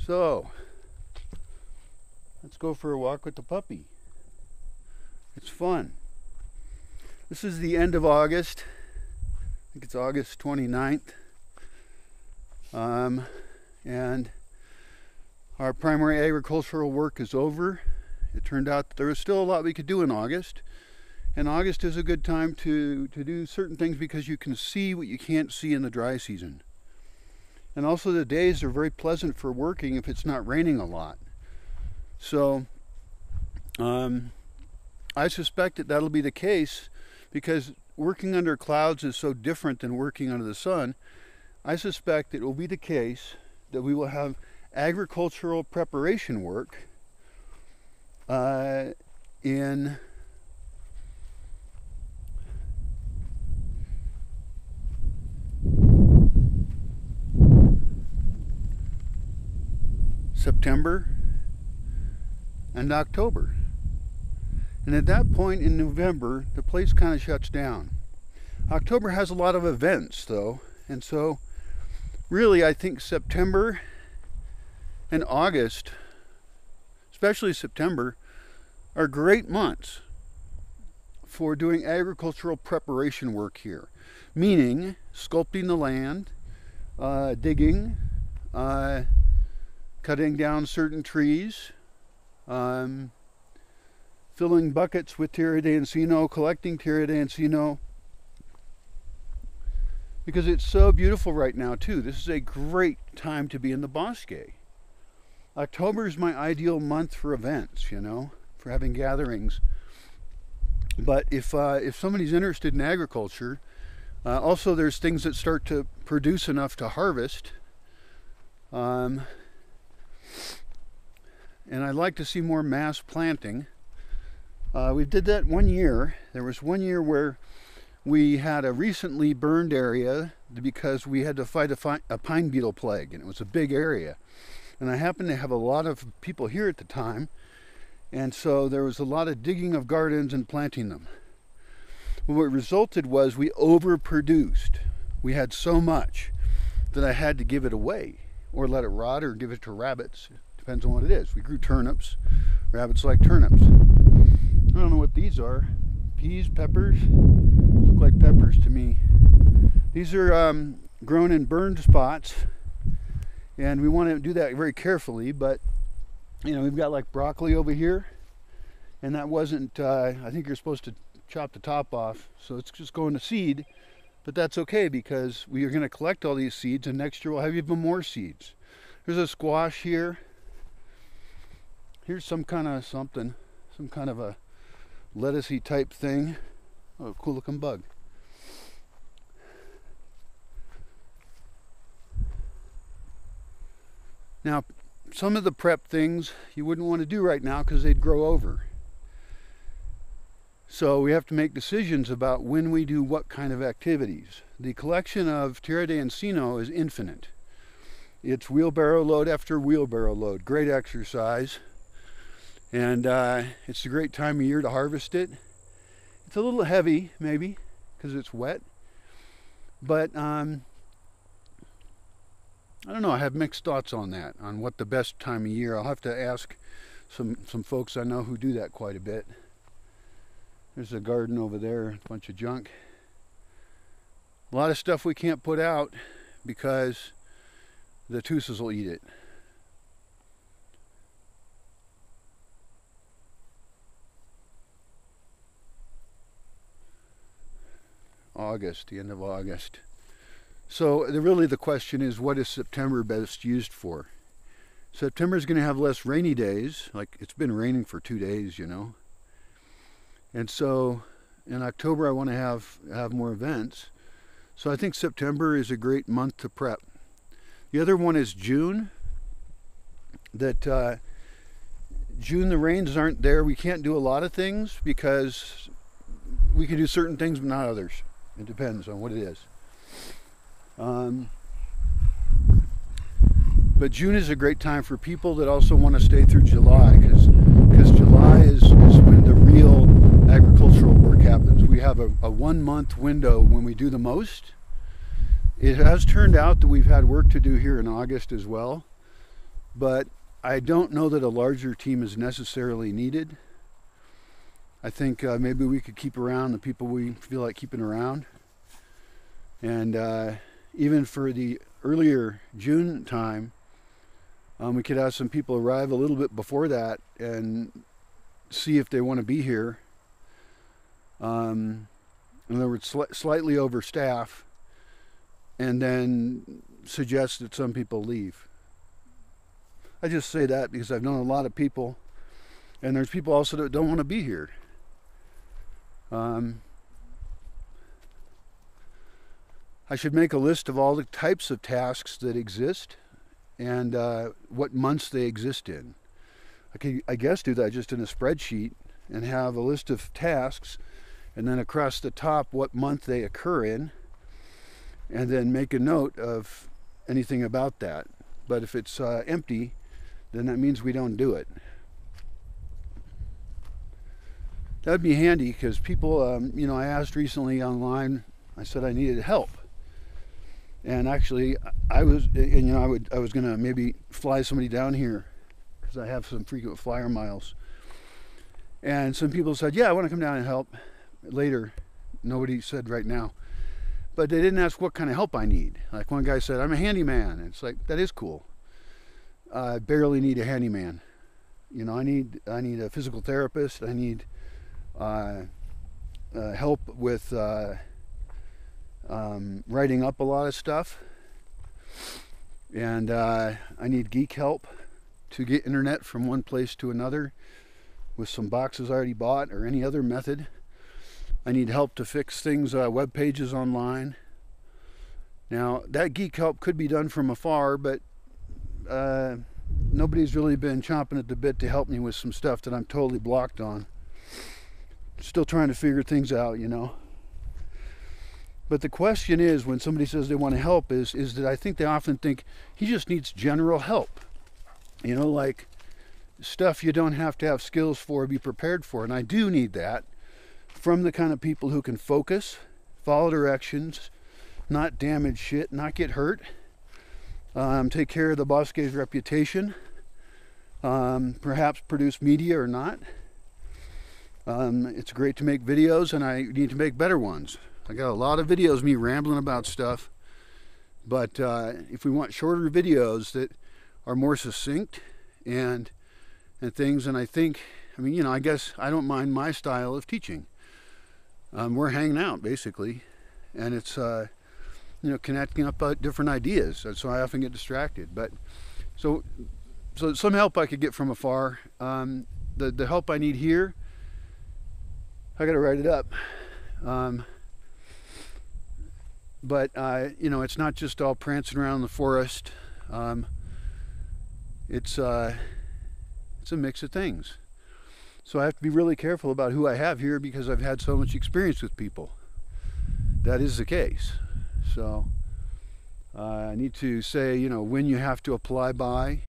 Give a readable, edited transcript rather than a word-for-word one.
So, let's go for a walk with the puppy. It's fun. This is the end of August. I think it's August 29th. And our primary agricultural work is over. It turned out that there was still a lot we could do in August. And August is a good time to do certain things because you can see what you can't see in the dry season. And also the days are very pleasant for working if it's not raining a lot. So I suspect that that'll be the case because working under clouds is so different than working under the sun. I suspect it will be the case that we will have agricultural preparation work in September and October. And at that point in November, the place kind of shuts down. October has a lot of events though, and so really I think September and August, especially September, are great months for doing agricultural preparation work here. Meaning sculpting the land, digging, cutting down certain trees, filling buckets with tierra de encino, collecting tierra de encino, because it's so beautiful right now too. This is a great time to be in the Bosque. October is my ideal month for events, you know, for having gatherings. But if somebody's interested in agriculture, also there's things that start to produce enough to harvest. And I'd like to see more mass planting. We did that one year. There was one year where we had a recently burned area because we had to fight a pine beetle plague, and it was a big area. And I happened to have a lot of people here at the time, and so there was a lot of digging of gardens and planting them. What resulted was we overproduced. We had so much that I had to give it away, or let it rot, or give it to rabbits. Depends on what it is. We grew turnips. Rabbits like turnips. I don't know what these are. Peas, peppers? Look like peppers to me. These are grown in burned spots, and we want to do that very carefully. But you know, we've got like broccoli over here, and that wasn't. I think you're supposed to chop the top off, so it's just going to seed. But that's okay because we are going to collect all these seeds, and next year we'll have even more seeds. There's a squash here. Here's some kind of something, some kind of a lettucey type thing. Oh, cool looking bug. Now, some of the prep things you wouldn't want to do right now because they'd grow over. So we have to make decisions about when we do what kind of activities. The collection of tierra de encino is infinite. It's wheelbarrow load after wheelbarrow load. Great exercise. And it's a great time of year to harvest it. It's a little heavy, maybe, because it's wet. But I don't know. I have mixed thoughts on that, on what the best time of year. I'll have to ask some folks I know who do that quite a bit. There's a garden over there, a bunch of junk. A lot of stuff we can't put out because the tooses will eat it. August, the end of August. So really the question is, what is September best used for? September is going to have less rainy days. Like, it's been raining for 2 days, you know. And so in October I want to have more events. So I think September is a great month to prep. The other one is June. That June the rains aren't there. We can't do a lot of things because we can do certain things but not others. It depends on what it is. But June is a great time for people that also want to stay through July because July is when the real agricultural work happens. We have a 1 month window when we do the most. It has turned out that we've had work to do here in August as well. but I don't know that a larger team is necessarily needed. I think maybe we could keep around the people we feel like keeping around. And even for the earlier June time, we could have some people arrive a little bit before that and see if they want to be here. In other words, slightly overstaff, and then suggest that some people leave. I just say that because I've known a lot of people, and there's people also that don't want to be here. I should make a list of all the types of tasks that exist and what months they exist in. I could, I guess, do that just in a spreadsheet and have a list of tasks, and then across the top what month they occur in, and then make a note of anything about that. But if it's empty, then that means we don't do it. That'd be handy, because people, you know, I asked recently online, I said I needed help. And actually, I was gonna maybe fly somebody down here, because I have some frequent flyer miles. And some people said, yeah, I want to come down and help later. Nobody said right now. But they didn't ask what kind of help I need. Like one guy said, I'm a handyman. And it's like, that is cool. I barely need a handyman. You know, I need a physical therapist. I need help with writing up a lot of stuff. And I need geek help to get internet from one place to another with some boxes already bought, or any other method. I need help to fix things, web pages online. Now, that geek help could be done from afar, but nobody's really been chomping at the bit to help me with some stuff that I'm totally blocked on. Still trying to figure things out, you know. But the question is, when somebody says they want to help, is that I think they often think he just needs general help. You know, like stuff you don't have to have skills for, be prepared for. And I do need that from the kind of people who can focus, follow directions, not damage shit, not get hurt, take care of the Bosque's reputation, perhaps produce media or not. It's great to make videos, and I need to make better ones. I got a lot of videos of me rambling about stuff, but if we want shorter videos that are more succinct and things, and I think, I mean, you know, I guess I don't mind my style of teaching. We're hanging out basically, and it's you know, connecting up different ideas. So I often get distracted. But so some help I could get from afar. The help I need here, I got to write it up. But you know, it's not just all prancing around the forest. It's a mix of things. So I have to be really careful about who I have here, because I've had so much experience with people. That is the case. So I need to say, you know, when you have to apply by.